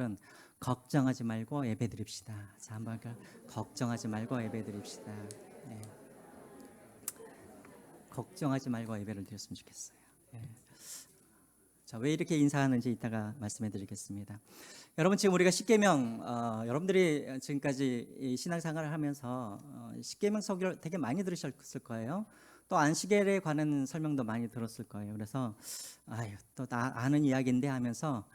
분들은 걱정하지 말고 예배드립시다. 자, 한번 걱정하지 말고 예배드립시다. 네. 걱정하지 말고 예배를 드렸으면 좋겠어요. 네. 자, 왜 이렇게 인사하는지 이따가 말씀해 드리겠습니다. 여러분, 지금 우리가 십계명, 여러분들이 지금까지 이 신앙생활을 하면서 십계명 설교를 되게 많이 들으셨을 거예요. 또 안식일에 관한 설명도 많이 들었을 거예요. 그래서 또 나 아는 이야기인데 하면서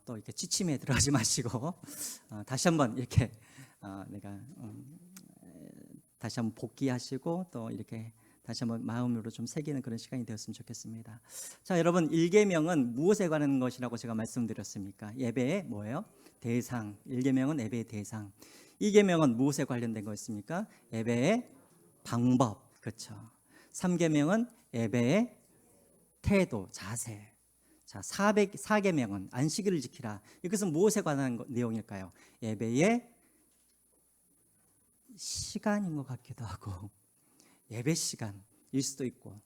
또 이렇게 취침에 들어가지 마시고 다시 한번 이렇게 내가 다시 한번 복귀하시고 또 이렇게 다시 한번 마음으로 좀 새기는 그런 시간이 되었으면 좋겠습니다. 자, 여러분, 1계명은 무엇에 관한 것이라고 제가 말씀드렸습니까? 예배의 뭐예요? 대상. 1계명은 예배의 대상. 2계명은 무엇에 관련된 것입니까? 예배의 방법. 그렇죠. 3계명은 예배의 태도, 자세. 자, 4계명은 안식일을 지키라. 이것은 무엇에 관한 내용일까요? 예배의 시간인 것 같기도 하고 예배 시간일 수도 있고.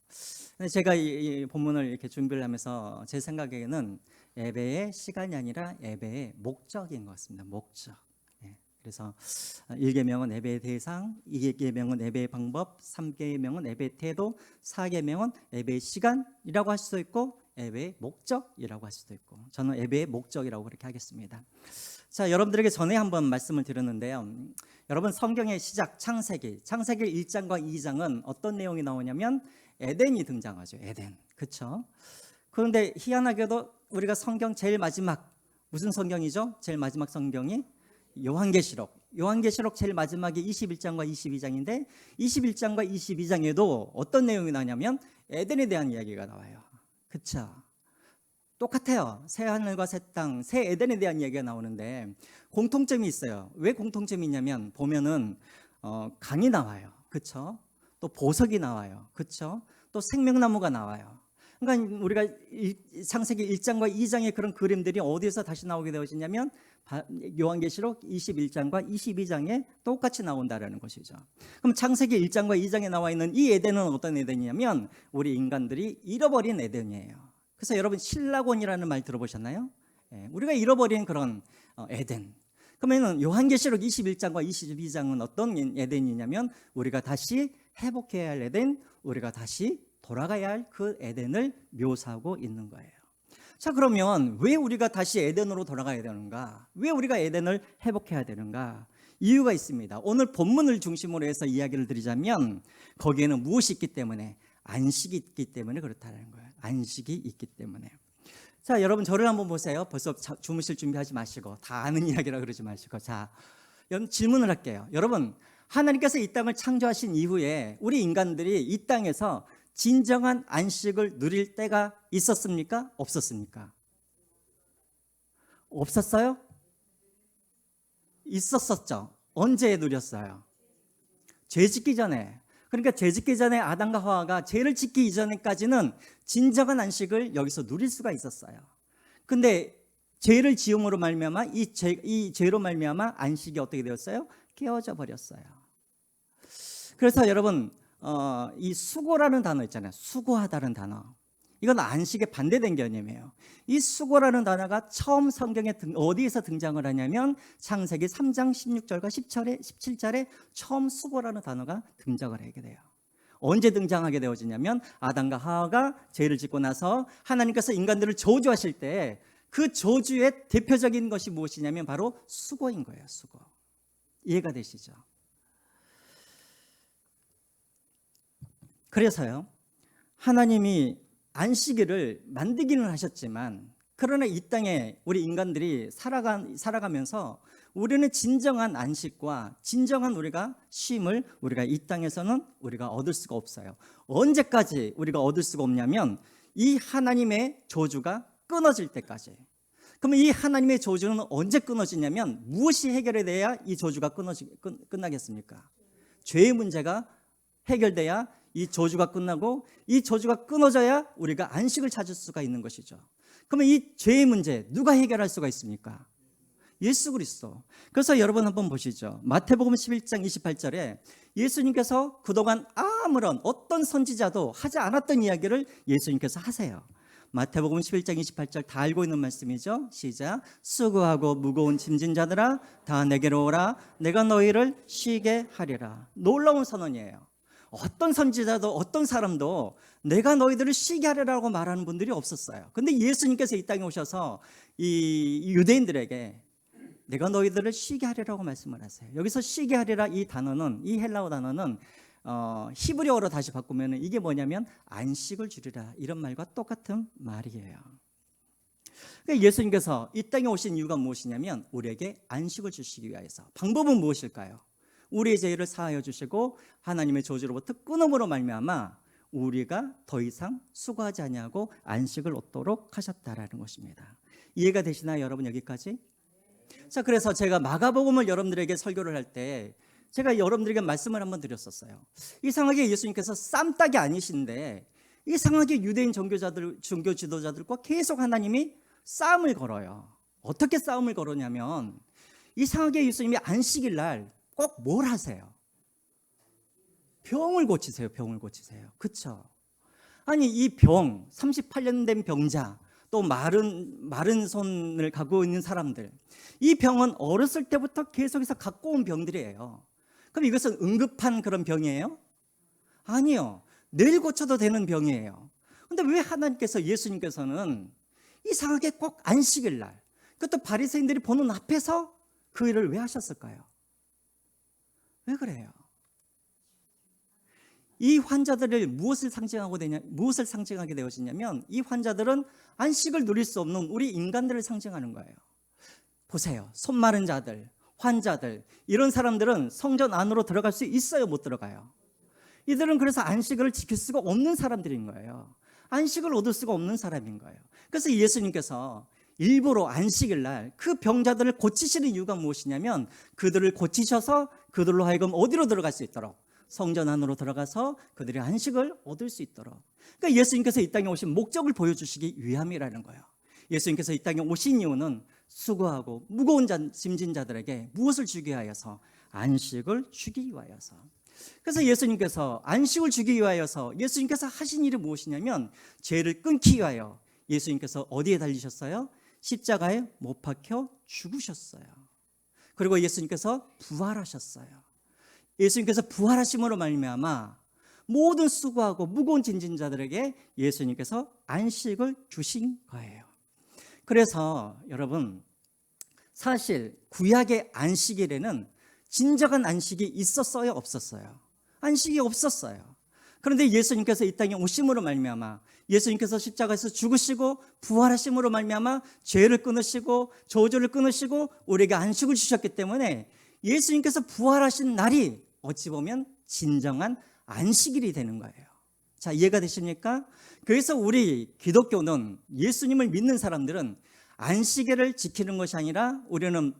제가 이 본문을 이렇게 준비를 하면서 제 생각에는 예배의 시간이 아니라 예배의 목적인 것 같습니다. 목적. 그래서 1계명은 예배의 대상, 2계명은 예배의 방법, 3계명은 예배의 태도, 4계명은 예배의 시간이라고 할 수도 있고 예배의 목적이라고 할 수도 있고, 저는 예배의 목적이라고 그렇게 하겠습니다. 자, 여러분들에게 전에 한번 말씀을 드렸는데요. 여러분, 성경의 시작 창세기 1장과 2장은 어떤 내용이 나오냐면 에덴이 등장하죠. 에덴. 그렇죠? 그런데 희한하게도 우리가 성경 제일 마지막, 무슨 성경이죠? 제일 마지막 성경이 요한계시록 제일 마지막이 21장과 22장인데 21장과 22장에도 어떤 내용이 나오냐면 에덴에 대한 이야기가 나와요. 그렇죠? 똑같아요. 새 하늘과 새 땅, 새 에덴에 대한 이야기가 나오는데 공통점이 있어요. 왜 공통점이 있냐면 보면은 강이 나와요. 그렇죠? 또 보석이 나와요. 그렇죠? 또 생명나무가 나와요. 그러니까 우리가 창세기 1장과 2장의 그런 그림들이 어디에서 다시 나오게 되어지냐면 요한계시록 21장과 22장에 똑같이 나온다라는 것이죠. 그럼 창세기 1장과 2장에 나와 있는 이 에덴은 어떤 에덴이냐면 우리 인간들이 잃어버린 에덴이에요. 그래서 여러분, 신라곤이라는 말 들어보셨나요? 우리가 잃어버린 그런 에덴. 그러면 요한계시록 21장과 22장은 어떤 에덴이냐면 우리가 다시 회복해야 할 에덴, 우리가 다시 돌아가야 할 그 에덴을 묘사하고 있는 거예요. 자, 그러면 왜 우리가 다시 에덴으로 돌아가야 되는가? 왜 우리가 에덴을 회복해야 되는가? 이유가 있습니다. 오늘 본문을 중심으로 해서 이야기를 드리자면 거기에는 무엇이 있기 때문에? 안식이 있기 때문에 그렇다는 거예요. 안식이 있기 때문에. 자, 여러분, 저를 한번 보세요. 벌써 주무실 준비하지 마시고, 다 아는 이야기라 그러지 마시고. 자, 여러분, 질문을 할게요. 여러분, 하나님께서 이 땅을 창조하신 이후에 우리 인간들이 이 땅에서 진정한 안식을 누릴 때가 있었습니까? 없었습니까? 없었어요? 있었었죠. 언제 누렸어요? 죄 짓기 전에. 그러니까 죄 짓기 전에 아담과 하와가 죄를 짓기 이전까지는 진정한 안식을 여기서 누릴 수가 있었어요. 근데 죄를 지음으로 말미암아 이 죄로 말미암아 안식이 어떻게 되었어요? 깨어져 버렸어요. 그래서 여러분, 이 수고라는 단어 있잖아요. 수고하다는 단어. 이건 안식에 반대된 개념이에요. 이 수고라는 단어가 처음 성경에 어디에서 등장을 하냐면 창세기 3장 16절과 17절에 처음 수고라는 단어가 등장을 하게 돼요. 언제 등장하게 되어지냐면 아담과 하와가 죄를 짓고 나서 하나님께서 인간들을 저주하실 때 그 저주의 대표적인 것이 무엇이냐면 바로 수고인 거예요. 수고. 이해가 되시죠? 그래서요, 하나님이 안식일을 만들기는 하셨지만 그러나 이 땅에 우리 인간들이 살아가면서 우리는 진정한 안식과 진정한 우리가 쉼을 우리가 이 땅에서는 우리가 얻을 수가 없어요. 언제까지 우리가 얻을 수가 없냐면 이 하나님의 저주가 끊어질 때까지. 그러면 이 하나님의 저주는 언제 끊어지냐면 무엇이 해결이 돼야 이 저주가 끝나겠습니까? 죄의 문제가 해결돼야 이 저주가 끝나고 이 저주가 끊어져야 우리가 안식을 찾을 수가 있는 것이죠. 그러면 이 죄의 문제 누가 해결할 수가 있습니까? 예수 그리스도. 그래서 여러분 한번 보시죠. 마태복음 11장 28절에 예수님께서 그동안 아무런 어떤 선지자도 하지 않았던 이야기를 예수님께서 하세요. 마태복음 11장 28절 다 알고 있는 말씀이죠. 시작. 수고하고 무거운 짐진 자들아 다 내게로 오라. 내가 너희를 쉬게 하리라. 놀라운 선언이에요. 어떤 선지자도 어떤 사람도 내가 너희들을 쉬게 하리라고 말하는 분들이 없었어요. 근데 예수님께서 이 땅에 오셔서 이 유대인들에게 내가 너희들을 쉬게 하리라고 말씀을 하세요. 여기서 쉬게 하리라 이 단어는, 이 헬라어 단어는 히브리어로 다시 바꾸면 이게 뭐냐면 안식을 주리라, 이런 말과 똑같은 말이에요. 그러니까 예수님께서 이 땅에 오신 이유가 무엇이냐면 우리에게 안식을 주시기 위해서. 방법은 무엇일까요? 우리의 죄를 사하여 주시고 하나님의 저주로부터 끊음으로 말미암아 우리가 더 이상 수고하지 아니하고 안식을 얻도록 하셨다라는 것입니다. 이해가 되시나요, 여러분? 여기까지? 자, 그래서 제가 마가복음을 여러분들에게 설교를 할 때 제가 여러분들에게 말씀을 한번 드렸었어요. 이상하게 예수님께서 쌈딱이 아니신데 이상하게 유대인 종교 지도자들과 계속 하나님이 싸움을 걸어요. 어떻게 싸움을 걸었냐면 이상하게 예수님이 안식일 날 꼭 뭘 하세요? 병을 고치세요. 병을 고치세요. 그렇죠? 아니 이 병, 38년 된 병자, 또 마른 손을 갖고 있는 사람들, 이 병은 어렸을 때부터 계속해서 갖고 온 병들이에요. 그럼 이것은 응급한 그런 병이에요? 아니요. 내일 고쳐도 되는 병이에요. 근데 왜 하나님께서, 예수님께서는 이상하게 꼭 안식일 날, 그것도 바리새인들이 보는 앞에서 그 일을 왜 하셨을까요? 왜 그래요? 이 환자들을 무엇을 상징하게 되어지냐면 이 환자들은 안식을 누릴 수 없는 우리 인간들을 상징하는 거예요. 보세요. 손 마른 자들, 환자들, 이런 사람들은 성전 안으로 들어갈 수 있어요? 못 들어가요? 이들은 그래서 안식을 지킬 수가 없는 사람들인 거예요. 안식을 얻을 수가 없는 사람인 거예요. 그래서 예수님께서 일부러 안식일 날 그 병자들을 고치시는 이유가 무엇이냐면 그들을 고치셔서 그들로 하여금 어디로 들어갈 수 있도록, 성전 안으로 들어가서 그들의 안식을 얻을 수 있도록. 그러니까 예수님께서 이 땅에 오신 목적을 보여주시기 위함이라는 거예요. 예수님께서 이 땅에 오신 이유는 수고하고 무거운 짐진 자들에게 무엇을 주기 위하여서? 안식을 주기 위하여서. 그래서 예수님께서 안식을 주기 위하여서 예수님께서 하신 일이 무엇이냐면 죄를 끊기 위하여 예수님께서 어디에 달리셨어요? 십자가에 못 박혀 죽으셨어요. 그리고 예수님께서 부활하셨어요. 예수님께서 부활하심으로 말미암아 모든 수고하고 무거운 짐진 자들에게 예수님께서 안식을 주신 거예요. 그래서 여러분, 사실 구약의 안식일에는 진정한 안식이 있었어요, 없었어요? 안식이 없었어요. 그런데 예수님께서 이 땅에 오심으로 말미암아, 예수님께서 십자가에서 죽으시고 부활하심으로 말미암아 죄를 끊으시고 저주를 끊으시고 우리에게 안식을 주셨기 때문에 예수님께서 부활하신 날이 어찌 보면 진정한 안식일이 되는 거예요. 자, 이해가 되십니까? 그래서 우리 기독교는, 예수님을 믿는 사람들은 안식일을 지키는 것이 아니라 우리는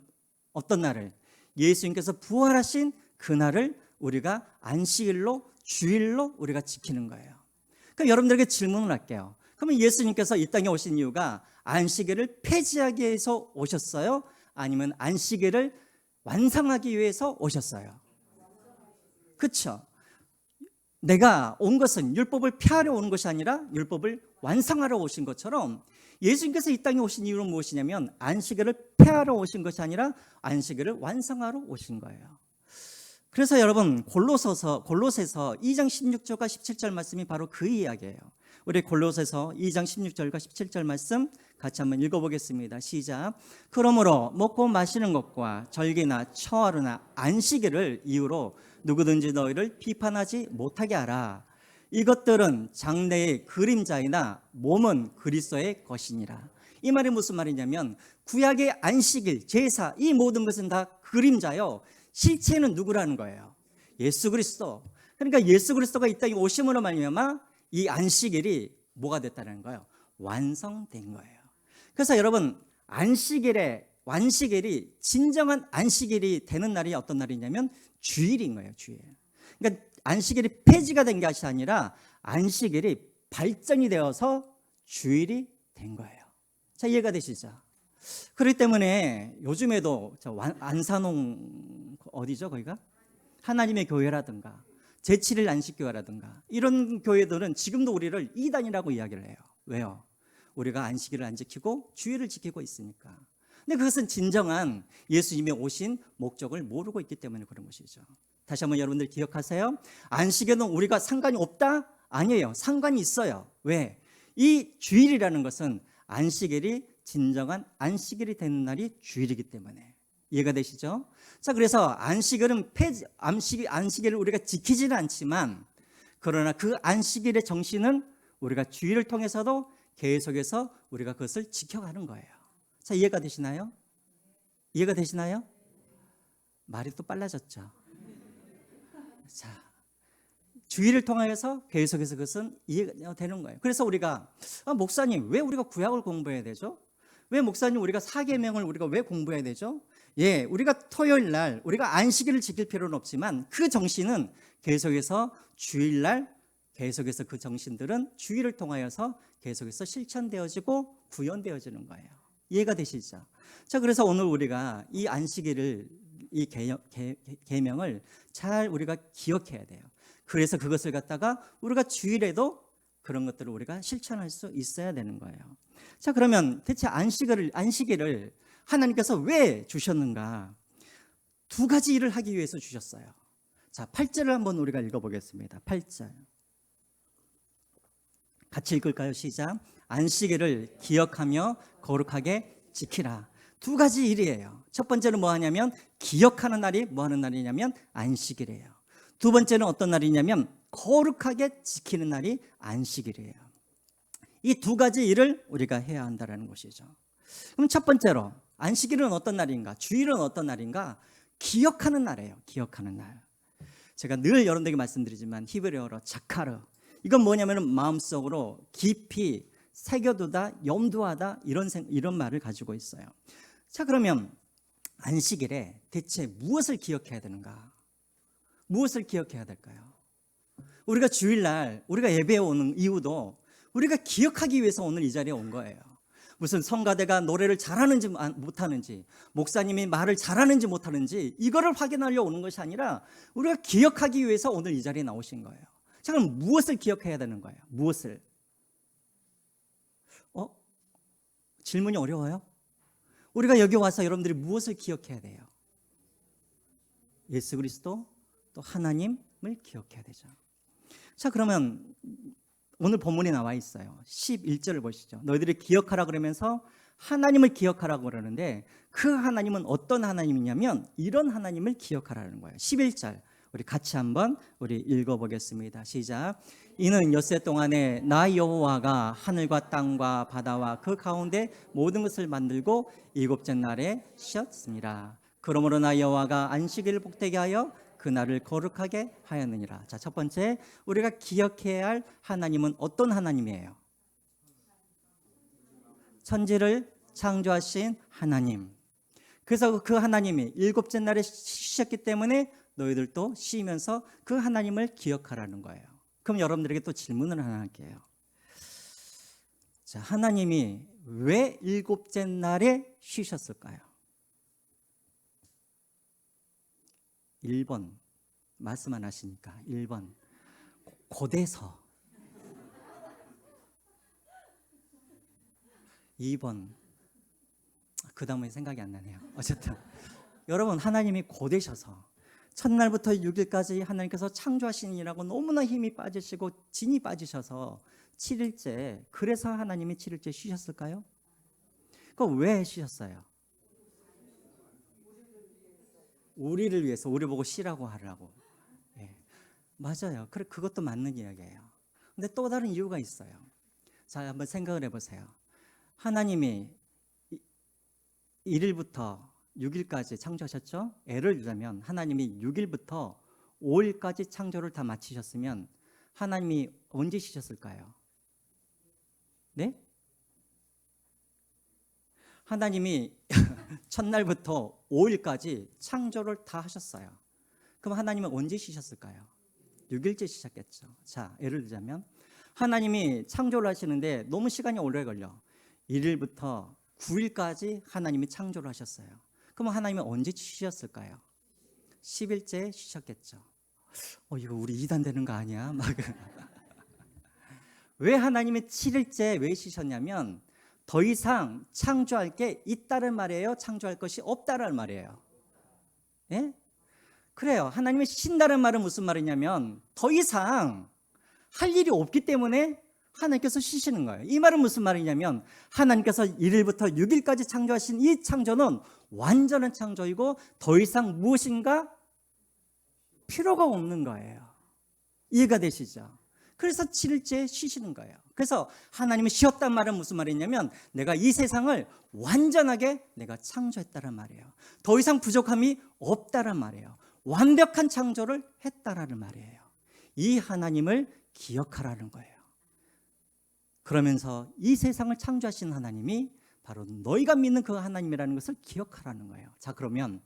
어떤 날을? 예수님께서 부활하신 그날을 우리가 안식일로, 주일로 우리가 지키는 거예요. 그럼 여러분들에게 질문을 할게요. 그러면 예수님께서 이 땅에 오신 이유가 안식일을 폐지하기 위해서 오셨어요? 아니면 안식일을 완성하기 위해서 오셨어요? 그렇죠? 내가 온 것은 율법을 폐하려 오는 것이 아니라 율법을 완성하러 오신 것처럼 예수님께서 이 땅에 오신 이유는 무엇이냐면 안식일을 폐하러 오신 것이 아니라 안식일을 완성하러 오신 거예요. 그래서 여러분, 골로새서 2장 16절과 17절 말씀이 바로 그 이야기예요. 우리 골로새서 2장 16절과 17절 말씀 같이 한번 읽어보겠습니다. 시작. 그러므로 먹고 마시는 것과 절기나 처하루나 안식일을 이유로 누구든지 너희를 비판하지 못하게 하라. 이것들은 장래의 그림자이나 몸은 그리스도의 것이니라. 이 말이 무슨 말이냐면 구약의 안식일, 제사, 이 모든 것은 다 그림자요, 실체는 누구라는 거예요? 예수 그리스도. 그러니까 예수 그리스도가 이 땅에 오심으로 말미암아 이 안식일이 뭐가 됐다는 거예요? 완성된 거예요. 그래서 여러분, 안식일이 진정한 안식일이 되는 날이 어떤 날이냐면 주일인 거예요. 주일. 그러니까 안식일이 폐지가 된 것이 아니라 안식일이 발전이 되어서 주일이 된 거예요. 자, 이해가 되시죠? 그렇기 때문에 요즘에도 안산홍 어디죠? 거기가? 하나님의 교회라든가 제7일 안식교회라든가 이런 교회들은 지금도 우리를 이단이라고 이야기를 해요. 왜요? 우리가 안식일을 안 지키고 주일을 지키고 있으니까. 근데 그것은 진정한 예수님이 오신 목적을 모르고 있기 때문에 그런 것이죠. 다시 한번 여러분들 기억하세요. 안식에는 우리가 상관이 없다? 아니에요. 상관이 있어요. 왜? 이 주일이라는 것은 안식일이 진정한 안식일이 되는 날이 주일이기 때문에. 이해가 되시죠? 자, 그래서 안식일을 우리가 지키지는 않지만, 그러나 그 안식일의 정신은 우리가 주일을 통해서도 계속해서 우리가 그것을 지켜가는 거예요. 자, 이해가 되시나요? 이해가 되시나요? 말이 또 빨라졌죠. 자, 주일을 통해서 계속해서 그것은 이해가 되는 거예요. 그래서 우리가 목사님, 왜 우리가 구약을 공부해야 되죠? 왜 목사님 우리가 사계명을 우리가 왜 공부해야 되죠? 예, 우리가 토요일 날 우리가 안식일을 지킬 필요는 없지만 그 정신은 계속해서 주일날 계속해서 그 정신들은 주일을 통하여서 계속해서 실천되어지고 구현되어지는 거예요. 이해가 되시죠? 자, 그래서 오늘 우리가 이 안식일을 이 계명을 잘 우리가 기억해야 돼요. 그래서 그것을 갖다가 우리가 주일에도 그런 것들을 우리가 실천할 수 있어야 되는 거예요. 자, 그러면 대체 안식일을 하나님께서 왜 주셨는가? 두 가지 일을 하기 위해서 주셨어요. 자, 8절을 한번 우리가 읽어보겠습니다. 8절 같이 읽을까요? 시작. 안식일을 기억하며 거룩하게 지키라. 두 가지 일이에요. 첫 번째는 뭐 하냐면 기억하는 날이 뭐 하는 날이냐면 안식일이에요. 두 번째는 어떤 날이냐면 거룩하게 지키는 날이 안식일이에요. 이 두 가지 일을 우리가 해야 한다는 것이죠. 그럼 첫 번째로 안식일은 어떤 날인가? 주일은 어떤 날인가? 기억하는 날이에요. 기억하는 날. 제가 늘 여러분들에게 말씀드리지만 히브리어로 자카르, 이건 뭐냐면 마음속으로 깊이 새겨두다, 염두하다, 이런 말을 가지고 있어요. 자, 그러면 안식일에 대체 무엇을 기억해야 되는가? 무엇을 기억해야 될까요? 우리가 주일날 우리가 예배에 오는 이유도 우리가 기억하기 위해서 오늘 이 자리에 온 거예요. 무슨 성가대가 노래를 잘하는지 못하는지, 목사님이 말을 잘하는지 못하는지 이거를 확인하려고 오는 것이 아니라 우리가 기억하기 위해서 오늘 이 자리에 나오신 거예요. 자, 그럼 무엇을 기억해야 되는 거예요? 무엇을? 질문이 어려워요? 우리가 여기 와서 여러분들이 무엇을 기억해야 돼요? 예수 그리스도, 또 하나님을 기억해야 되죠. 자, 그러면 오늘 본문에 나와 있어요. 11절을 보시죠. 너희들이 기억하라 그러면서 하나님을 기억하라고 그러는데 그 하나님은 어떤 하나님이냐면 이런 하나님을 기억하라는 거예요. 11절 우리 같이 한번 우리 읽어보겠습니다. 시작. 이는 엿새 동안에 나 여호와가 하늘과 땅과 바다와 그 가운데 모든 것을 만들고 일곱째 날에 쉬었습니다. 그러므로 나 여호와가 안식일을 복되게 하여 그 날을 거룩하게 하였느니라. 자, 첫 번째 우리가 기억해야 할 하나님은 어떤 하나님이에요? 천지를 창조하신 하나님. 그래서 그 하나님이 일곱째 날에 쉬셨기 때문에 너희들도 쉬면서 그 하나님을 기억하라는 거예요. 그럼 여러분들에게 또 질문을 하나 할게요. 자, 하나님이 왜 일곱째 날에 쉬셨을까요? 1번 말씀 안 하시니까 1번 고대서, 2번 그 다음에 생각이 안 나네요. 어쨌든 여러분, 하나님이 고되셔서 첫날부터 6일까지 하나님께서 창조하시니라고 너무나 힘이 빠지시고 진이 빠지셔서 7일째, 그래서 하나님이 7일째 쉬셨을까요? 그거 왜 쉬셨어요? 우리를 위해서, 우리 보고 쉬라고 하라고. 예, 맞아요. 그것도 맞는 이야기예요. 근데 또 다른 이유가 있어요. 자, 한번 생각을 해보세요. 하나님이 1일부터 6일까지 창조하셨죠? 예를 들자면 하나님이 6일부터 5일까지 창조를 다 마치셨으면 하나님이 언제 쉬셨을까요? 네? 하나님이 첫날부터 5일까지 창조를 다 하셨어요. 그럼 하나님은 언제 쉬셨을까요? 6일째 쉬셨겠죠. 자, 예를 들자면 하나님이 창조를 하시는데 너무 시간이 오래 걸려. 1일부터 9일까지 하나님이 창조를 하셨어요. 그럼 하나님은 언제 쉬셨을까요? 10일째 쉬셨겠죠. 이거 우리 이단 되는 거 아니야? 막 왜 하나님이 7일째 왜 쉬셨냐면 더 이상 창조할 게 있다는 말이에요? 창조할 것이 없다는 말이에요? 예? 그래요. 하나님이 쉰다는 말은 무슨 말이냐면 더 이상 할 일이 없기 때문에 하나님께서 쉬시는 거예요. 이 말은 무슨 말이냐면 하나님께서 1일부터 6일까지 창조하신 이 창조는 완전한 창조이고 더 이상 무엇인가 필요가 없는 거예요. 이해가 되시죠? 그래서 7일째 쉬시는 거예요. 그래서 하나님이 쉬었단 말은 무슨 말이냐면 내가 이 세상을 완전하게 내가 창조했다는 말이에요. 더 이상 부족함이 없다는 말이에요. 완벽한 창조를 했다라는 말이에요. 이 하나님을 기억하라는 거예요. 그러면서 이 세상을 창조하신 하나님이 바로 너희가 믿는 그 하나님이라는 것을 기억하라는 거예요. 자, 그러면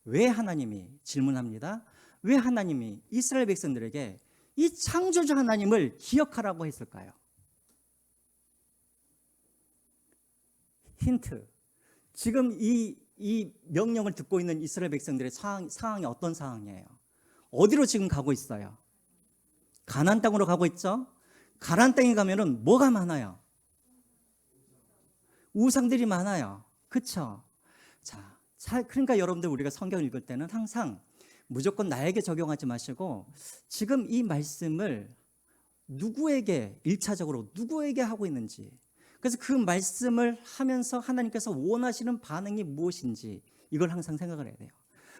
왜 하나님이 질문합니다. 왜 하나님이 이스라엘 백성들에게 이 창조주 하나님을 기억하라고 했을까요? 힌트. 지금 이 명령을 듣고 있는 이스라엘 백성들의 상황이 어떤 상황이에요? 어디로 지금 가고 있어요? 가나안 땅으로 가고 있죠? 가나안 땅에 가면은 뭐가 많아요? 우상들이 많아요. 그렇죠? 자, 그러니까 여러분들 우리가 성경을 읽을 때는 항상 무조건 나에게 적용하지 마시고 지금 이 말씀을 누구에게 1차적으로 누구에게 하고 있는지, 그래서 그 말씀을 하면서 하나님께서 원하시는 반응이 무엇인지 이걸 항상 생각을 해야 돼요.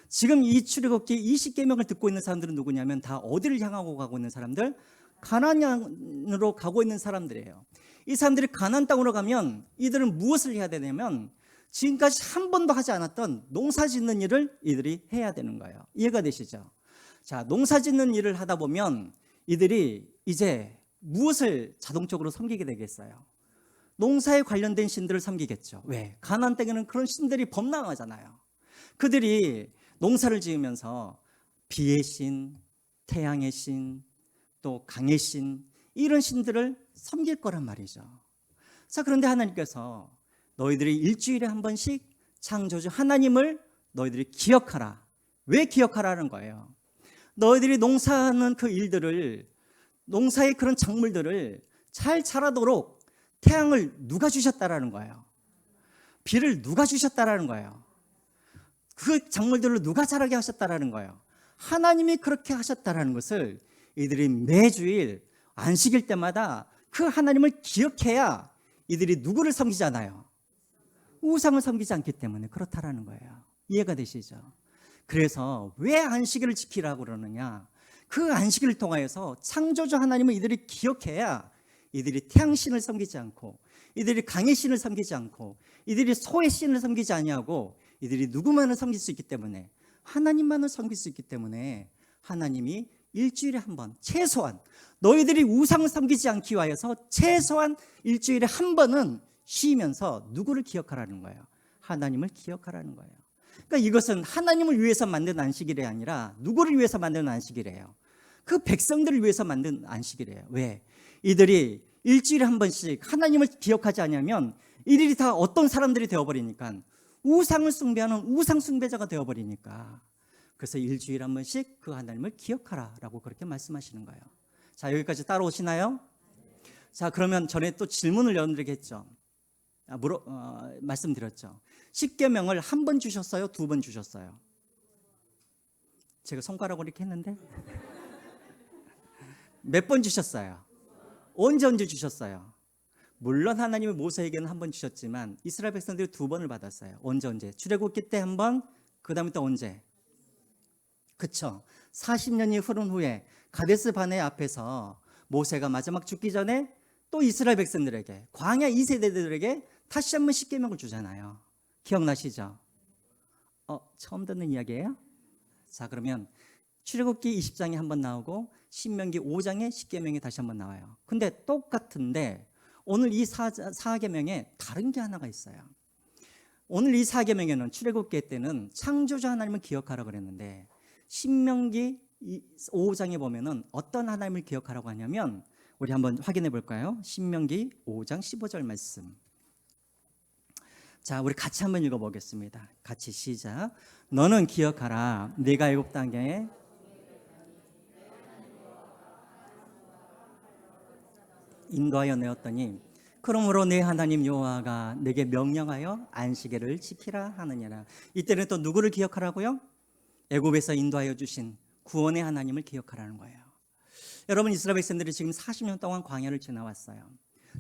지금 이 출애굽기 20계명을 듣고 있는 사람들은 누구냐면 다 어디를 향하고 가고 있는 사람들? 가나안으로 가고 있는 사람들이에요. 이 사람들이 가나안 땅으로 가면 이들은 무엇을 해야 되냐면 지금까지 한 번도 하지 않았던 농사 짓는 일을 이들이 해야 되는 거예요. 이해가 되시죠? 자, 농사 짓는 일을 하다 보면 이들이 이제 무엇을 자동적으로 섬기게 되겠어요? 농사에 관련된 신들을 섬기겠죠. 왜? 가나안 땅에는 그런 신들이 범람하잖아요. 그들이 농사를 지으면서 비의 신, 태양의 신, 또 강의 신, 이런 신들을 섬길 거란 말이죠. 자, 그런데 하나님께서 너희들이 일주일에 한 번씩 창조주 하나님을 너희들이 기억하라. 왜 기억하라는 거예요? 너희들이 농사하는 그 일들을, 농사의 그런 작물들을 잘 자라도록 태양을 누가 주셨다라는 거예요? 비를 누가 주셨다라는 거예요? 그 작물들을 누가 자라게 하셨다라는 거예요? 하나님이 그렇게 하셨다라는 것을 이들이 매주일 안식일 때마다 그 하나님을 기억해야 이들이 누구를 섬기잖아요? 우상을 섬기지 않기 때문에 그렇다라는 거예요. 이해가 되시죠? 그래서 왜 안식일을 지키라고 그러느냐? 그 안식일을 통하여서 창조주 하나님을 이들이 기억해야 이들이 태양신을 섬기지 않고 이들이 강의 신을 섬기지 않고 이들이 소의 신을 섬기지 아니하고 이들이 누구만을 섬길 수 있기 때문에, 하나님만을 섬길 수 있기 때문에 하나님이 일주일에 한 번, 최소한 너희들이 우상을 섬기지 않기 위하여서 최소한 일주일에 한 번은 쉬면서 누구를 기억하라는 거예요? 하나님을 기억하라는 거예요. 그러니까 이것은 하나님을 위해서 만든 안식일이 아니라 누구를 위해서 만든 안식일이에요? 그 백성들을 위해서 만든 안식일이에요. 왜? 이들이 일주일에 한 번씩 하나님을 기억하지 않으면 이들이 다 어떤 사람들이 되어버리니까 우상을 숭배하는 우상 숭배자가 되어버리니까, 그래서 일주일에 한 번씩 그 하나님을 기억하라라고 그렇게 말씀하시는 거예요. 자, 여기까지 따라오시나요? 자, 그러면 전에 또 질문을 여러분들에게 했죠. 말씀드렸죠. 십계명을 한 번 주셨어요? 두 번 주셨어요? 제가 손가락으로 이렇게 했는데 몇 번 주셨어요? 언제 주셨어요? 물론 하나님이 모세에게는 한 번 주셨지만 이스라엘 백성들이 두 번을 받았어요. 언제? 출애굽기 때 한 번, 그 다음에 또 언제? 그쵸? 40년이 흐른 후에 가데스 바네 앞에서 모세가 마지막 죽기 전에 또 이스라엘 백성들에게, 광야 2세대들에게 다시 한번 십계명을 주잖아요. 기억나시죠? 처음 듣는 이야기예요? 자, 그러면 출애굽기 20장에 한번 나오고 신명기 5장에 십계명이 다시 한번 나와요. 근데 똑같은데 오늘 이 사계명에 다른 게 하나가 있어요. 오늘 이 사계명에는 출애굽기 때는 창조주 하나님을 기억하라고 그랬는데 신명기 5장에 보면은 어떤 하나님을 기억하라고 하냐면, 우리 한번 확인해 볼까요? 신명기 5장 15절 말씀. 자, 우리 같이 한번 읽어보겠습니다. 같이 시작. 너는 기억하라. 네가 애굽 땅에 인도하여 내었더니 그러므로 내 하나님 여호와가 내게 명령하여 안식일을 지키라 하느니라. 이때는 또 누구를 기억하라고요? 애굽에서 인도하여 주신 구원의 하나님을 기억하라는 거예요. 여러분, 이스라엘 백성들이 지금 40년 동안 광야를 지나왔어요.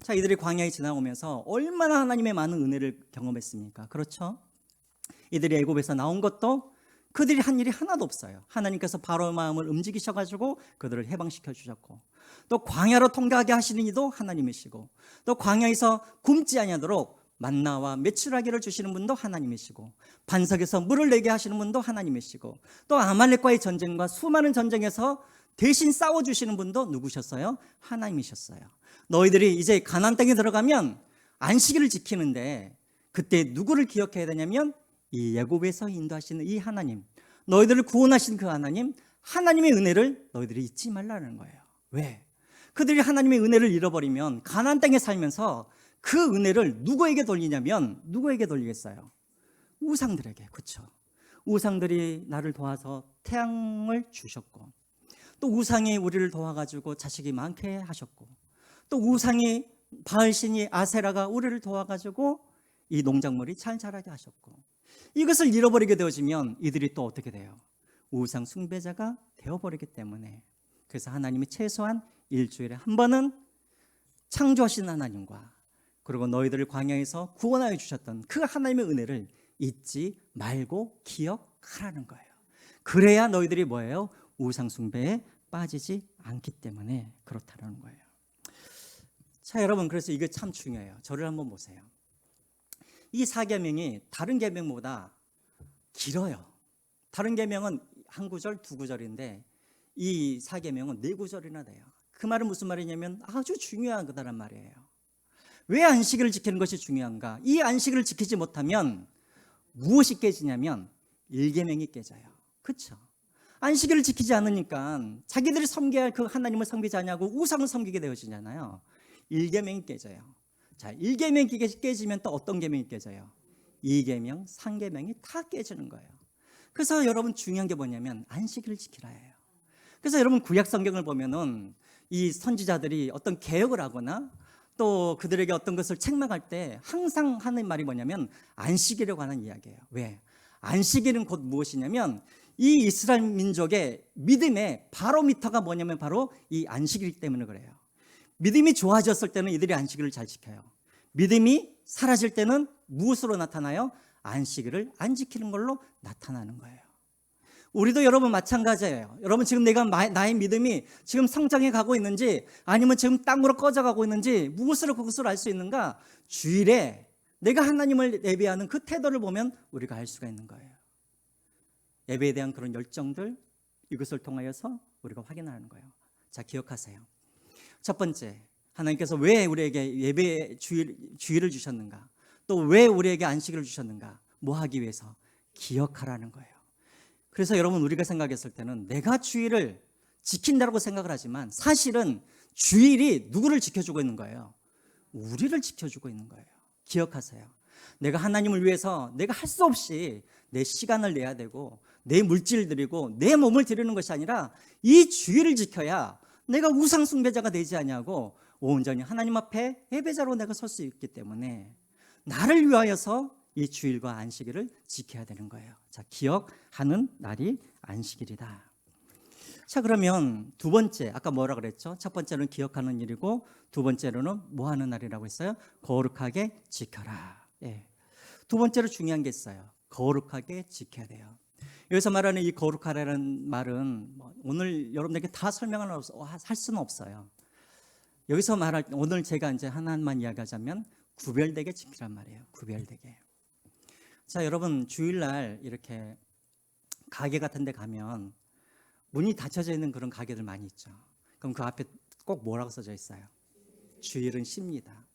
자, 이들이 광야에 지나오면서 얼마나 하나님의 많은 은혜를 경험했습니까? 그렇죠? 이들이 애굽에서 나온 것도 그들이 한 일이 하나도 없어요. 하나님께서 바로의 마음을 움직이셔가지고 그들을 해방시켜 주셨고, 또 광야로 통과하게 하시는 이도 하나님이시고, 또 광야에서 굶지 아니하도록 만나와 메추라기를 주시는 분도 하나님이시고, 반석에서 물을 내게 하시는 분도 하나님이시고, 또 아말렉과의 전쟁과 수많은 전쟁에서 대신 싸워주시는 분도 누구셨어요? 하나님이셨어요. 너희들이 이제 가나안 땅에 들어가면 안식일을 지키는데 그때 누구를 기억해야 되냐면 이 애굽에서 인도하시는 이 하나님, 너희들을 구원하신 그 하나님, 하나님의 은혜를 너희들이 잊지 말라는 거예요. 왜? 그들이 하나님의 은혜를 잃어버리면 가나안 땅에 살면서 그 은혜를 누구에게 돌리냐면 누구에게 돌리겠어요? 우상들에게. 그렇죠? 우상들이 나를 도와서 태양을 주셨고, 또 우상이 우리를 도와가지고 자식이 많게 하셨고, 또 우상이 바알신이 아세라가 우리를 도와가지고 이 농작물이 잘 자라게 하셨고, 이것을 잃어버리게 되어지면 이들이 또 어떻게 돼요? 우상 숭배자가 되어버리기 때문에, 그래서 하나님이 최소한 일주일에 한 번은 창조하신 하나님과 그리고 너희들을 광야에서 구원하여 주셨던 그 하나님의 은혜를 잊지 말고 기억하라는 거예요. 그래야 너희들이 뭐예요? 우상 숭배에 빠지지 않기 때문에 그렇다는 거예요. 자, 여러분, 그래서 이게 참 중요해요. 저를 한번 보세요. 이 4계명이 다른 계명보다 길어요. 다른 계명은 한 구절, 두 구절인데 이 4계명은 네 구절이나 돼요. 그 말은 무슨 말이냐면 아주 중요한 거다란 말이에요. 왜 안식일을 지키는 것이 중요한가? 이 안식일을 지키지 못하면 무엇이 깨지냐면 1계명이 깨져요. 그렇죠? 안식일을 지키지 않으니까 자기들이 섬겨야 할 그 하나님을 섬기지 않냐고 우상을 섬기게 되어지잖아요. 1계명이 깨져요. 자, 1계명이 깨지면 또 어떤 계명이 깨져요? 2계명, 3계명이 다 깨지는 거예요. 그래서 여러분 중요한 게 뭐냐면 안식일을 지키라예요. 그래서 여러분 구약 성경을 보면은 이 선지자들이 어떤 개혁을 하거나 또 그들에게 어떤 것을 책망할 때 항상 하는 말이 뭐냐면 안식일에 관한 이야기예요. 왜? 안식일은 곧 무엇이냐면 이 이스라엘 민족의 믿음의 바로미터가 뭐냐면 바로 이 안식일 때문에 그래요. 믿음이 좋아졌을 때는 이들이 안식일을 잘 지켜요. 믿음이 사라질 때는 무엇으로 나타나요? 안식일을 안 지키는 걸로 나타나는 거예요. 우리도 여러분 마찬가지예요. 여러분 지금 나의 믿음이 지금 성장해 가고 있는지 아니면 지금 땅으로 꺼져가고 있는지 무엇으로 그것을 알 수 있는가? 주일에 내가 하나님을 예배하는 그 태도를 보면 우리가 알 수가 있는 거예요. 예배에 대한 그런 열정들, 이것을 통하여서 우리가 확인하는 거예요. 자, 기억하세요. 첫 번째, 하나님께서 왜 우리에게 예배 주일을 주셨는가? 또 왜 우리에게 안식일을 주셨는가? 뭐 하기 위해서? 기억하라는 거예요. 그래서 여러분 우리가 생각했을 때는 내가 주일을 지킨다고 생각을 하지만 사실은 주일이 누구를 지켜주고 있는 거예요? 우리를 지켜주고 있는 거예요. 기억하세요. 내가 하나님을 위해서 내가 할 수 없이 내 시간을 내야 되고 내 물질을 드리고 내 몸을 드리는 것이 아니라 이 주일을 지켜야 내가 우상 숭배자가 되지 않냐고 온전히 하나님 앞에 예배자로 내가 설 수 있기 때문에 나를 위하여서 이 주일과 안식일을 지켜야 되는 거예요. 자, 기억하는 날이 안식일이다. 자, 그러면 두 번째, 아까 뭐라 그랬죠? 첫 번째는 기억하는 일이고 두 번째로는 뭐 하는 날이라고 했어요? 거룩하게 지켜라. 예. 두 번째로 중요한 게 있어요. 거룩하게 지켜야 돼요. 여기서 말하는 이 거룩하라는 말은 오늘 여러분들에게 다 설명을 할 수는 없어요. 여기서 말할 오늘 제가 이제 하나만 이야기하자면 구별되게 지키란 말이에요. 구별되게. 자, 여러분 주일날 이렇게 가게 같은 데 가면 문이 닫혀져 있는 그런 가게들 많이 있죠. 그럼 그 앞에 꼭 뭐라고 써져 있어요? 주일은 쉽니다.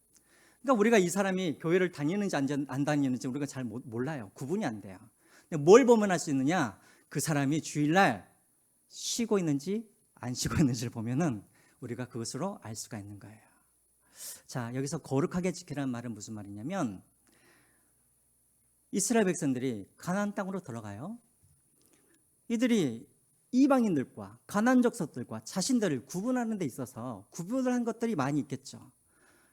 그러니까 우리가 이 사람이 교회를 다니는지 안 다니는지 우리가 잘 몰라요. 구분이 안 돼요. 근데 뭘 보면 알 수 있느냐? 그 사람이 주일날 쉬고 있는지 안 쉬고 있는지를 보면은 우리가 그것으로 알 수가 있는 거예요. 자, 여기서 거룩하게 지키라는 말은 무슨 말이냐면 이스라엘 백성들이 가나안 땅으로 들어가요. 이들이 이방인들과 가난족 속들과 자신들을 구분하는 데 있어서 구분을 한 것들이 많이 있겠죠.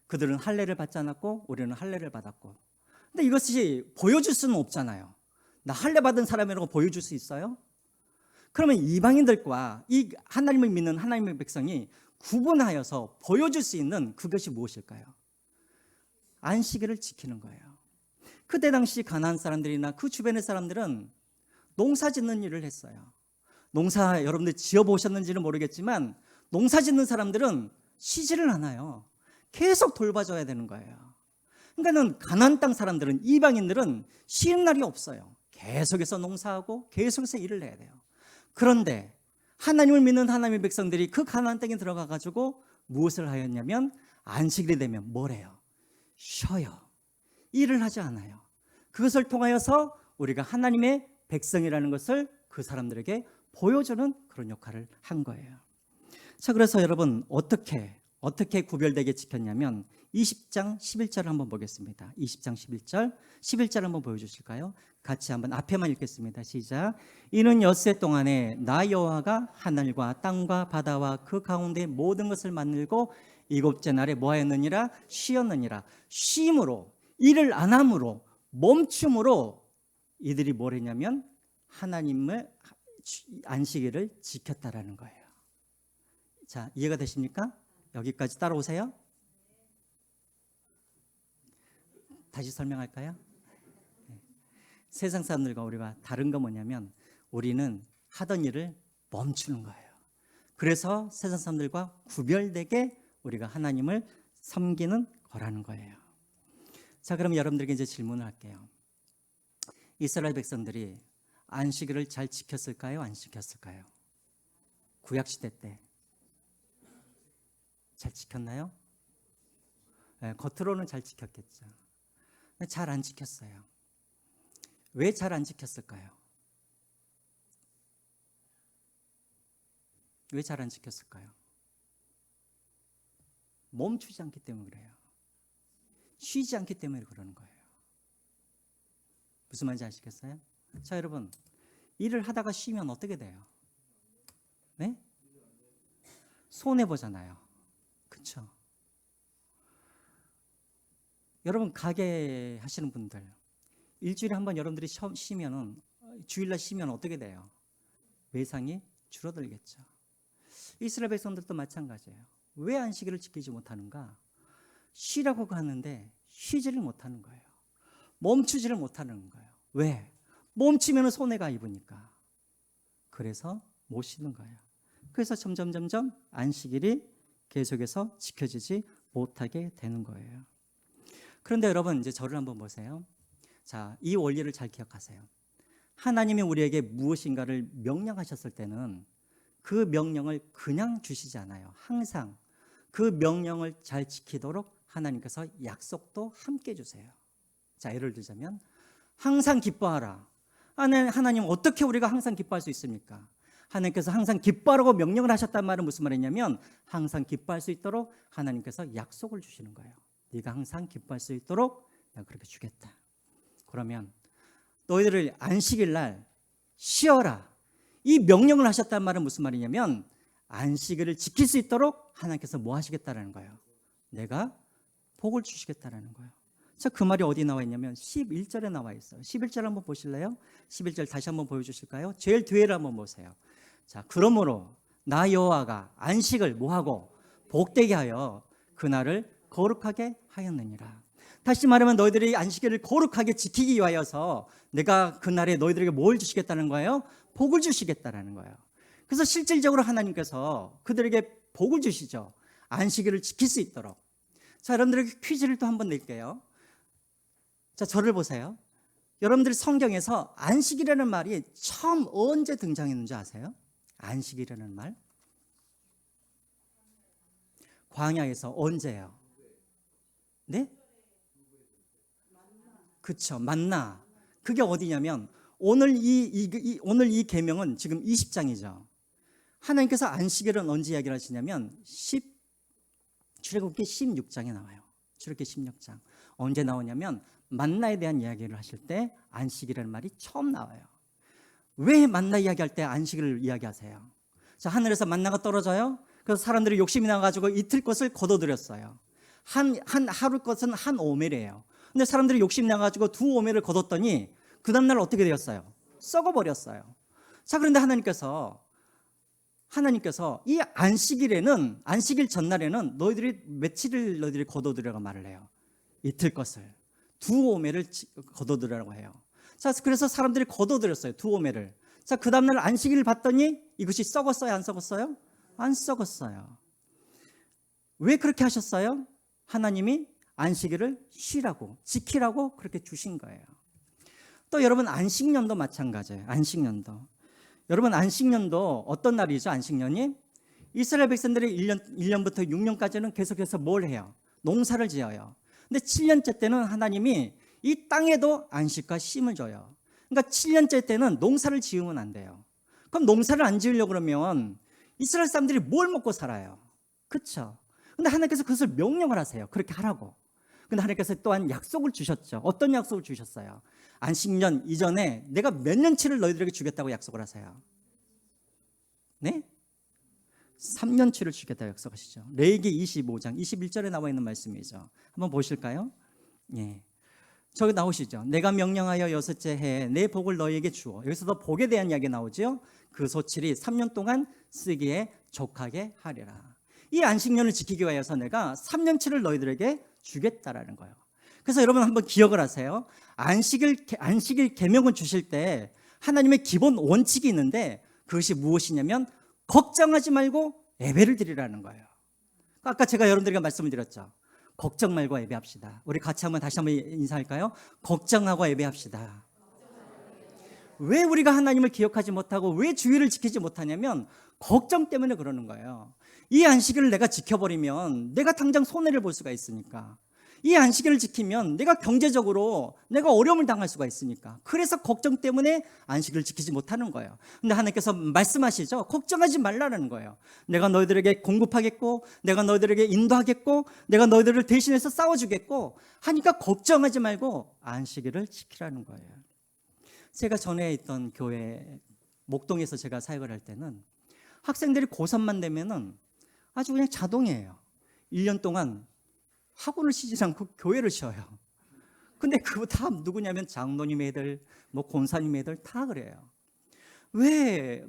그들은 할례를 받지 않았고 우리는 할례를 받았고. 근데 이것이 보여줄 수는 없잖아요. 나 할례 받은 사람이라고 보여줄 수 있어요? 그러면 이방인들과 이 하나님을 믿는 하나님의 백성이 구분하여서 보여줄 수 있는 그것이 무엇일까요? 안식일을 지키는 거예요. 그때 당시 가나안 사람들이나 그 주변의 사람들은 농사 짓는 일을 했어요. 농사 여러분들 지어보셨는지는 모르겠지만 농사 짓는 사람들은 쉬지를 않아요. 계속 돌봐줘야 되는 거예요. 그러니까는 가나안 땅 사람들은, 이방인들은 쉬는 날이 없어요. 계속해서 농사하고 계속해서 일을 해야 돼요. 그런데 하나님을 믿는 하나님의 백성들이 그 가나안 땅에 들어가 가지고 무엇을 하였냐면 안식일이 되면 뭐래요? 쉬어요. 일을 하지 않아요. 그것을 통하여서 우리가 하나님의 백성이라는 것을 그 사람들에게 보여주는 그런 역할을 한 거예요. 자, 그래서 여러분 어떻게 구별되게 지켰냐면 20장 11절을 한번 보겠습니다. 20장 11절 한번 보여주실까요? 같이 한번 앞에만 읽겠습니다. 시작. 이는 엿새 동안에 나 여호와가 하늘과 땅과 바다와 그 가운데 모든 것을 만들고 일곱째 날에 뭐하였느니라? 쉬었느니라. 쉼으로, 일을 안 함으로, 멈춤으로 이들이 뭘 했냐면 하나님의 안식일을 지켰다라는 거예요. 자, 이해가 되십니까? 여기까지 따라오세요. 다시 설명할까요? 네. 세상 사람들과 우리가 다른 건 뭐냐면 우리는 하던 일을 멈추는 거예요. 그래서 세상 사람들과 구별되게 우리가 하나님을 섬기는 거라는 거예요. 자, 그럼 여러분들에게 이제 질문을 할게요. 이스라엘 백성들이 안식일을 잘 지켰을까요? 안 지켰을까요? 구약시대 때 잘 지켰나요? 네, 겉으로는 잘 지켰겠죠. 근데 잘 안 지켰어요. 왜 잘 안 지켰을까요? 왜 잘 안 지켰을까요? 멈추지 않기 때문에 그래요. 쉬지 않기 때문에 그러는 거예요. 무슨 말인지 아시겠어요? 자, 여러분, 일을 하다가 쉬면 어떻게 돼요? 네? 손해보잖아요. 그렇죠? 여러분, 가게 하시는 분들 일주일에 한 번 여러분들이 쉬면은, 주일날 쉬면 어떻게 돼요? 매상이 줄어들겠죠. 이스라엘 백성들도 마찬가지예요. 왜 안식일을 지키지 못하는가? 쉬라고 하는데 쉬지를 못하는 거예요. 멈추지를 못하는 거예요. 왜? 멈추면 손해가 입으니까. 그래서 못 쉬는 거예요. 그래서 점점 안식일이 계속해서 지켜지지 못하게 되는 거예요. 그런데 여러분, 이제 저를 한번 보세요. 자, 이 원리를 잘 기억하세요. 하나님이 우리에게 무엇인가를 명령하셨을 때는 그 명령을 그냥 주시지 않아요. 항상 그 명령을 잘 지키도록 하나님께서 약속도 함께 주세요. 자, 예를 들자면 항상 기뻐하라. 하나님, 어떻게 우리가 항상 기뻐할 수 있습니까? 하나님께서 항상 기뻐하라고 명령을 하셨단 말은 무슨 말이냐면 항상 기뻐할 수 있도록 하나님께서 약속을 주시는 거예요. 네가 항상 기뻐할 수 있도록 내가 그렇게 주겠다. 그러면 너희들을 안식일 날 쉬어라. 이 명령을 하셨단 말은 무슨 말이냐면 안식일을 지킬 수 있도록 하나님께서 뭐 하시겠다라는 거예요? 내가 복을 주시겠다라는 거예요. 자, 그 말이 어디 나와 있냐면 11절에 나와 있어요. 11절 한번 보실래요? 11절 다시 한번 보여주실까요? 제일 뒤에를 한번 보세요. 자, 그러므로 나 여호와가 안식을 뭐하고 복되게 하여 그날을 거룩하게 하였느니라. 다시 말하면 너희들이 안식일을 거룩하게 지키기 위하여서 내가 그날에 너희들에게 뭘 주시겠다는 거예요? 복을 주시겠다라는 거예요. 그래서 실질적으로 하나님께서 그들에게 복을 주시죠. 안식일을 지킬 수 있도록. 자, 여러분들에게 퀴즈를 또 한번 낼게요. 자, 저를 보세요. 여러분들 성경에서 안식이라는 말이 처음 언제 등장했는지 아세요? 안식이라는 말? 광야에서 언제요? 네? 그쵸, 만나. 그게 어디냐면 오늘 이 계명은 지금 20장이죠. 하나님께서 안식일은 언제 이야기를 하시냐면 출애굽기 16장에 나와요. 출애굽기 16장. 언제 나오냐면 만나에 대한 이야기를 하실 때 안식이라는 말이 처음 나와요. 왜 만나 이야기할 때 안식일을 이야기하세요? 자, 하늘에서 만나가 떨어져요. 그래서 사람들이 욕심이 나가지고 이틀 것을 거둬들였어요. 하루 것은 한 오멜이에요. 근데 사람들이 욕심 나가지고 두 오멜을 거뒀더니 그 다음날 어떻게 되었어요? 썩어버렸어요. 자, 그런데 하나님께서 이 안식일에는, 안식일 전날에는 너희들이 며칠을 너희들이 거둬들여가 말을 해요. 이틀 것을, 두 오멜을 거둬들여라고 해요. 자, 그래서 사람들이 거둬들였어요. 두 오멜을. 자, 그 다음날 안식일을 봤더니 이것이 썩었어요? 안 썩었어요? 안 썩었어요. 왜 그렇게 하셨어요? 하나님이 안식일을 쉬라고, 지키라고 그렇게 주신 거예요. 또 여러분, 안식년도 마찬가지예요. 안식년도. 여러분, 안식년도 어떤 날이죠? 안식년이 이스라엘 백성들이 1년부터 6년까지는 계속해서 뭘 해요? 농사를 지어요. 근데 7년째 때는 하나님이 이 땅에도 안식과 쉼을 줘요. 그러니까 7년째 때는 농사를 지으면 안 돼요. 그럼 농사를 안 지으려고 그러면 이스라엘 사람들이 뭘 먹고 살아요? 그렇죠? 근데 하나님께서 그것을 명령을 하세요. 그렇게 하라고. 근데 하나님께서 또한 약속을 주셨죠. 어떤 약속을 주셨어요? 안식년 이전에 내가 몇 년치를 너희들에게 주겠다고 약속을 하세요. 네? 3년치를 주겠다고 약속하시죠. 레위기 25장 21절에 나와 있는 말씀이죠. 한번 보실까요? 예. 저기 나오시죠. 내가 명령하여 여섯째 해에 내 복을 너희에게 주어. 여기서도 복에 대한 이야기 나오죠. 그 소칠이 3년 동안 쓰기에 족하게 하리라. 이 안식년을 지키기 위해서 내가 3년치를 너희들에게 주겠다라는 거예요. 그래서 여러분 한번 기억을 하세요. 안식일 계명을 주실 때 하나님의 기본 원칙이 있는데 그것이 무엇이냐면 걱정하지 말고 예배를 드리라는 거예요. 아까 제가 여러분들에게 말씀을 드렸죠. 걱정 말고 예배합시다. 우리 같이 한번 다시 한번 인사할까요? 걱정하고 예배합시다. 왜 우리가 하나님을 기억하지 못하고 왜 주의를 지키지 못하냐면 걱정 때문에 그러는 거예요. 이 안식일을 내가 지켜버리면 내가 당장 손해를 볼 수가 있으니까, 이 안식일을 지키면 내가 경제적으로 내가 어려움을 당할 수가 있으니까, 그래서 걱정 때문에 안식일을 지키지 못하는 거예요. 근데 하나님께서 말씀하시죠. 걱정하지 말라는 거예요. 내가 너희들에게 공급하겠고, 내가 너희들에게 인도하겠고, 내가 너희들을 대신해서 싸워주겠고 하니까 걱정하지 말고 안식일을 지키라는 거예요. 제가 전에 있던 교회 목동에서 제가 사역을 할 때는 학생들이 고3만 되면은 아주 그냥 자동이에요. 1년 동안 학원을 쉬지 않고 교회를 쉬어요. 근데 그거 다 누구냐면 장로님 애들, 뭐 권사님 애들 다 그래요. 왜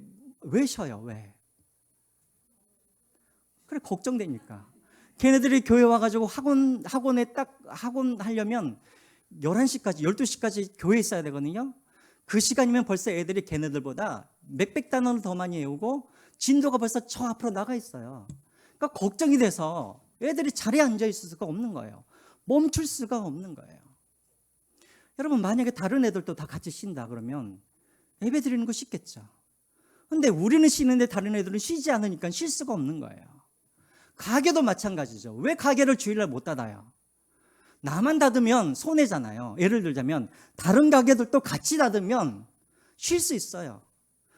쉬어요? 왜? 그래, 걱정되니까. 걔네들이 교회 와가지고 학원 하려면 11시까지, 12시까지 교회에 있어야 되거든요. 그 시간이면 벌써 애들이 걔네들보다 몇백 단원을 더 많이 외우고 진도가 벌써 저 앞으로 나가 있어요. 그러니까 걱정이 돼서 애들이 자리에 앉아 있을 수가 없는 거예요. 멈출 수가 없는 거예요. 여러분, 만약에 다른 애들도 다 같이 쉰다 그러면 예배 드리는 거 쉽겠죠. 근데 우리는 쉬는데 다른 애들은 쉬지 않으니까 쉴 수가 없는 거예요. 가게도 마찬가지죠. 왜 가게를 주일날 못 닫아요? 나만 닫으면 손해잖아요. 예를 들자면 다른 가게들도 같이 닫으면 쉴 수 있어요.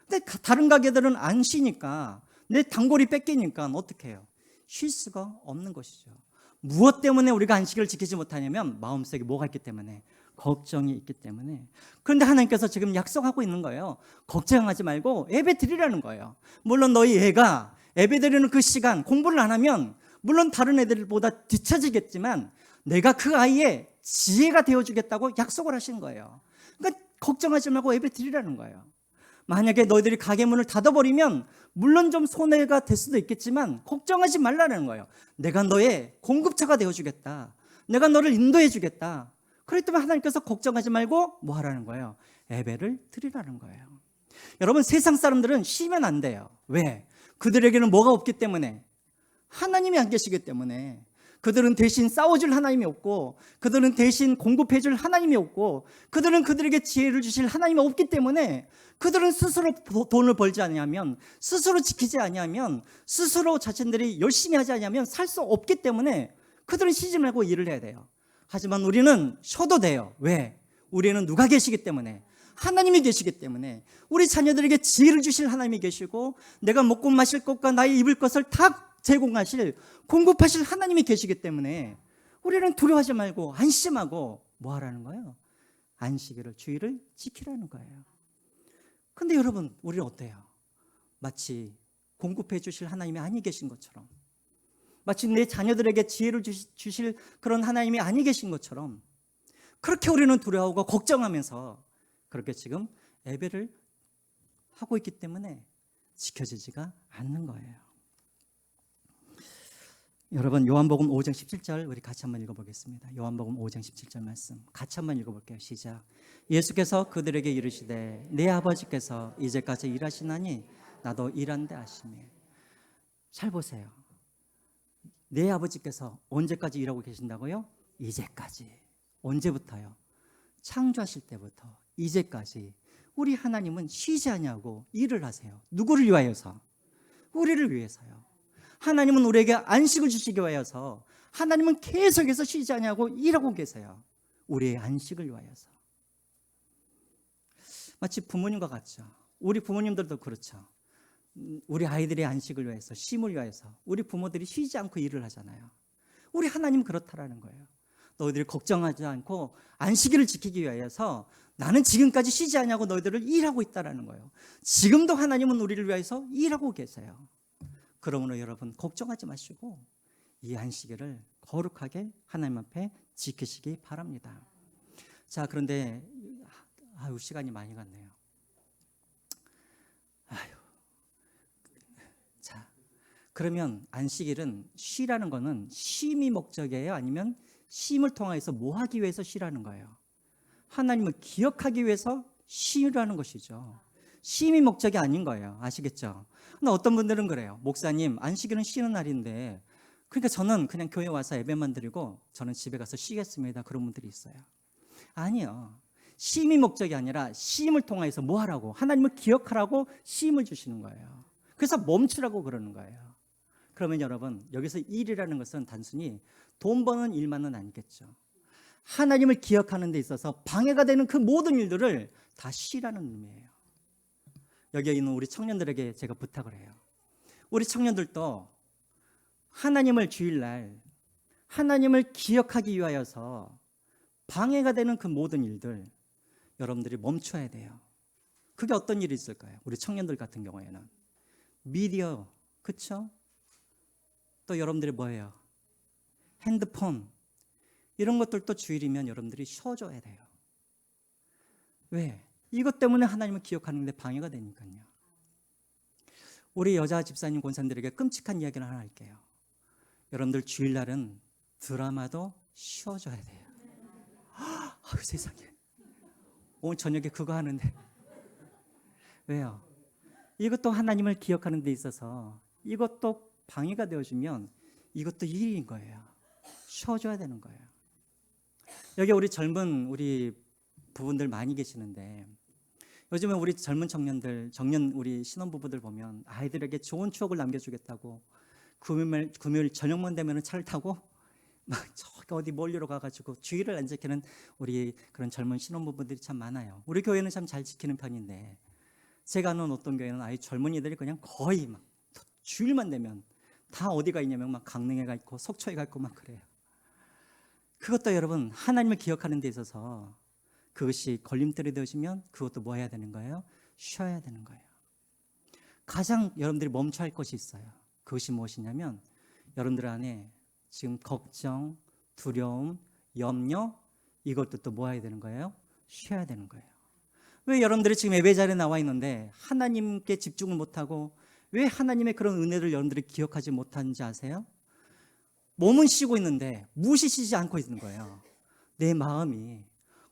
근데 다른 가게들은 안 쉬니까, 내 단골이 뺏기니까 어떻게 해요? 쉴 수가 없는 것이죠. 무엇 때문에 우리가 안식일을 지키지 못하냐면 마음속에 뭐가 있기 때문에, 걱정이 있기 때문에. 그런데 하나님께서 지금 약속하고 있는 거예요. 걱정하지 말고 예배 드리라는 거예요. 물론 너희 애가 예배 드리는 그 시간 공부를 안 하면 물론 다른 애들보다 뒤처지겠지만 내가 그 아이의 지혜가 되어주겠다고 약속을 하신 거예요. 그러니까 걱정하지 말고 예배 드리라는 거예요. 만약에 너희들이 가게 문을 닫아버리면 물론 좀 손해가 될 수도 있겠지만 걱정하지 말라는 거예요. 내가 너의 공급처가 되어주겠다. 내가 너를 인도해 주겠다. 그랬더니 하나님께서 걱정하지 말고 뭐 하라는 거예요? 예배를 드리라는 거예요. 여러분, 세상 사람들은 쉬면 안 돼요. 왜? 그들에게는 뭐가 없기 때문에, 하나님이 안 계시기 때문에. 그들은 대신 싸워줄 하나님이 없고, 그들은 대신 공급해줄 하나님이 없고, 그들은 그들에게 지혜를 주실 하나님이 없기 때문에 그들은 스스로 돈을 벌지 않으면, 스스로 지키지 않으면, 스스로 자신들이 열심히 하지 않으면 살 수 없기 때문에 그들은 쉬지 말고 일을 해야 돼요. 하지만 우리는 쉬어도 돼요. 왜? 우리는 누가 계시기 때문에, 하나님이 계시기 때문에, 우리 자녀들에게 지혜를 주실 하나님이 계시고, 내가 먹고 마실 것과 나의 입을 것을 다 제공하실, 공급하실 하나님이 계시기 때문에 우리는 두려워하지 말고 안심하고 뭐 하라는 거예요? 안식일을, 주일을 지키라는 거예요. 근데 여러분, 우리는 어때요? 마치 공급해 주실 하나님이 아니 계신 것처럼, 마치 내 자녀들에게 지혜를 주실 그런 하나님이 아니 계신 것처럼 그렇게 우리는 두려워하고 걱정하면서 그렇게 지금 예배를 하고 있기 때문에 지켜지지가 않는 거예요. 여러분, 요한복음 5장 17절 우리 같이 한번 읽어보겠습니다. 요한복음 5장 17절 말씀 같이 한번 읽어볼게요. 시작. 예수께서 그들에게 이르시되 내 아버지께서 이제까지 일하시나니 나도 일한다 하시매. 잘 보세요. 내 아버지께서 언제까지 일하고 계신다고요? 이제까지. 언제부터요? 창조하실 때부터 이제까지 우리 하나님은 쉬지 않냐고 일을 하세요. 누구를 위하여서? 우리를 위해서요. 하나님은 우리에게 안식을 주시기 위하여서 하나님은 계속해서 쉬지 않냐고 일하고 계세요. 우리의 안식을 위하여서. 마치 부모님과 같죠. 우리 부모님들도 그렇죠. 우리 아이들의 안식을 위해서, 쉼을 위해서 우리 부모들이 쉬지 않고 일을 하잖아요. 우리 하나님 그렇다라는 거예요. 너희들이 걱정하지 않고 안식일을 지키기 위해서 나는 지금까지 쉬지 않냐고 너희들을 일하고 있다라는 거예요. 지금도 하나님은 우리를 위해서 일하고 계세요. 그러므로 여러분 걱정하지 마시고 이 안식일을 거룩하게 하나님 앞에 지키시기 바랍니다. 자, 그런데 시간이 많이 갔네요. 자, 그러면 안식일은 쉬라는 거는 쉼이 목적이에요? 아니면 쉼을 통해서 뭐 하기 위해서 쉬라는 거예요? 하나님을 기억하기 위해서 쉬라는 것이죠. 쉼이 목적이 아닌 거예요. 아시겠죠? 근데 어떤 분들은 그래요. 목사님, 안식일은 쉬는 날인데 그러니까 저는 그냥 교회 와서 예배만 드리고 저는 집에 가서 쉬겠습니다. 그런 분들이 있어요. 아니요. 쉼이 목적이 아니라 쉼을 통해서 뭐 하라고? 하나님을 기억하라고 쉼을 주시는 거예요. 그래서 멈추라고 그러는 거예요. 그러면 여러분, 여기서 일이라는 것은 단순히 돈 버는 일만은 아니겠죠. 하나님을 기억하는 데 있어서 방해가 되는 그 모든 일들을 다 쉬라는 의미예요. 여기에 있는 우리 청년들에게 제가 부탁을 해요. 우리 청년들도 하나님을 주일날 하나님을 기억하기 위하여서 방해가 되는 그 모든 일들 여러분들이 멈춰야 돼요. 그게 어떤 일이 있을까요? 우리 청년들 같은 경우에는 미디어, 그렇죠? 또 여러분들이 뭐예요? 핸드폰, 이런 것들도 주일이면 여러분들이 쉬어줘야 돼요. 왜? 이것 때문에 하나님을 기억하는 데 방해가 되니까요. 우리 여자 집사님 권사님들에게 끔찍한 이야기를 하나 할게요. 여러분들 주일날은 드라마도 쉬어줘야 돼요. 세상에, 오늘 저녁에 그거 하는데 왜요? 이것도 하나님을 기억하는 데 있어서 이것도 방해가 되어지면 이것도 일인 거예요. 쉬어줘야 되는 거예요. 여기 우리 젊은 우리 부분들 많이 계시는데 요즘에 우리 젊은 청년들, 우리 신혼부부들 보면 아이들에게 좋은 추억을 남겨주겠다고 금요일 저녁만 되면 차를 타고 막 저기 어디 멀리로 가가지고 주의를 안 지키는 우리 그런 젊은 신혼부부들이 참 많아요. 우리 교회는 참 잘 지키는 편인데 제가 아는 어떤 교회는 아이 젊은이들이 그냥 거의 막 주일만 되면 다 어디가 있냐면 막 강릉에 가 있고 속초에 가 있고 막 그래요. 그것도 여러분 하나님을 기억하는 데 있어서 그것이 걸림돌이 되어지면 그것도 뭐 해야 되는 거예요? 쉬어야 되는 거예요. 가장 여러분들이 멈춰야 할 것이 있어요. 그것이 무엇이냐면 여러분들 안에 지금 걱정, 두려움, 염려, 이것도 또 뭐 해야 되는 거예요? 쉬어야 되는 거예요. 왜 여러분들이 지금 예배 자리에 나와 있는데 하나님께 집중을 못하고 왜 하나님의 그런 은혜를 여러분들이 기억하지 못하는지 아세요? 몸은 쉬고 있는데 무엇이 쉬지 않고 있는 거예요? 내 마음이,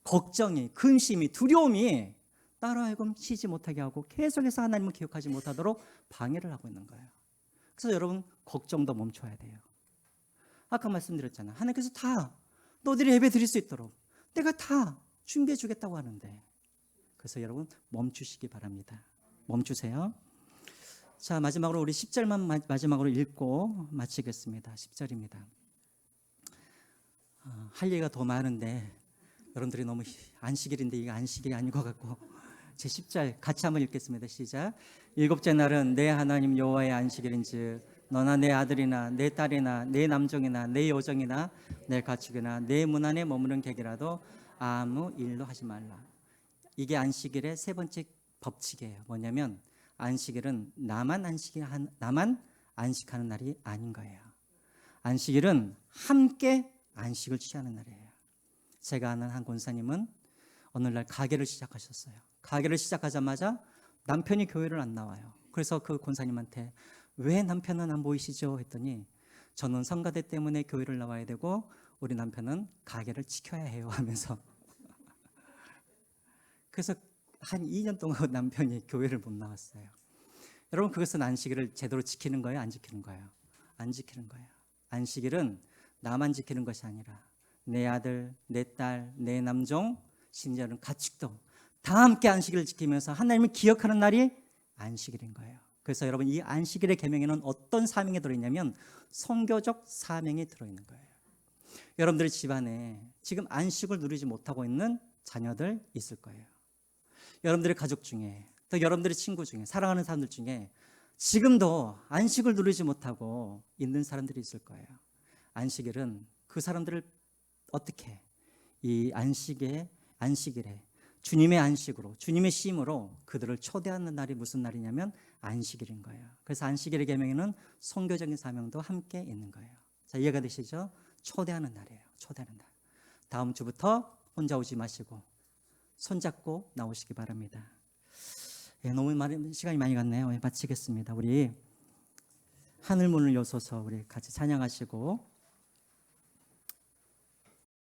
걱정이, 근심이, 두려움이 따로 하여금 쉬지 못하게 하고 계속해서 하나님을 기억하지 못하도록 방해를 하고 있는 거예요. 그래서 여러분 걱정도 멈춰야 돼요. 아까 말씀드렸잖아요. 하나님께서 다 너희들이 예배 드릴 수 있도록 내가 다 준비해 주겠다고 하는데 그래서 여러분 멈추시기 바랍니다. 멈추세요. 자, 마지막으로 우리 10절만 마지막으로 읽고 마치겠습니다. 10절입니다. 할 얘기가 더 많은데 여러분들이 너무 안식일인데 이게 안식일이 아닌 것 같고 제 10절 같이 한번 읽겠습니다. 시작. 일곱째 날은 내 하나님 여호와의 안식일인즉 너나 내 아들이나 내 딸이나 내 남종이나 내 여종이나 내 가축이나 내 문 안에 머무는 객이라도 아무 일도 하지 말라. 이게 안식일의 세 번째 법칙이에요. 뭐냐면 안식일은 나만 안식하는 날이 아닌 거예요. 안식일은 함께 안식을 취하는 날이에요. 제가 아는 한 권사님은 어느 날 가게를 시작하셨어요. 가게를 시작하자마자 남편이 교회를 안 나와요. 그래서 그 권사님한테 왜 남편은 안 보이시죠? 했더니 저는 성가대 때문에 교회를 나와야 되고 우리 남편은 가게를 지켜야 해요 하면서 그래서 한 2년 동안 남편이 교회를 못 나왔어요. 여러분 그것은 안식일을 제대로 지키는 거예요? 안 지키는 거예요? 안 지키는 거예요. 안식일은 나만 지키는 것이 아니라 내 아들, 내 딸, 내 남종, 심지어는 가축도 다 함께 안식일을 지키면서 하나님을 기억하는 날이 안식일인 거예요. 그래서 여러분 이 안식일의 계명에는 어떤 사명이 들어있냐면 선교적 사명이 들어있는 거예요. 여러분들의 집안에 지금 안식을 누리지 못하고 있는 자녀들 있을 거예요. 여러분들의 가족 중에 또 여러분들의 친구 중에 사랑하는 사람들 중에 지금도 안식을 누리지 못하고 있는 사람들이 있을 거예요. 안식일은 그 사람들을 어떻게 이 안식일에 주님의 안식으로 주님의 쉼으로 그들을 초대하는 날이 무슨 날이냐면 안식일인 거예요. 그래서 안식일의 계명에는 선교적인 사명도 함께 있는 거예요. 자, 이해가 되시죠? 초대하는 날이에요. 초대하는 날. 다음 주부터 혼자 오지 마시고 손잡고 나오시기 바랍니다. 예, 너무 시간이 많이 갔네요. 예, 마치겠습니다. 우리 하늘 문을 여소서 우리 같이 찬양하시고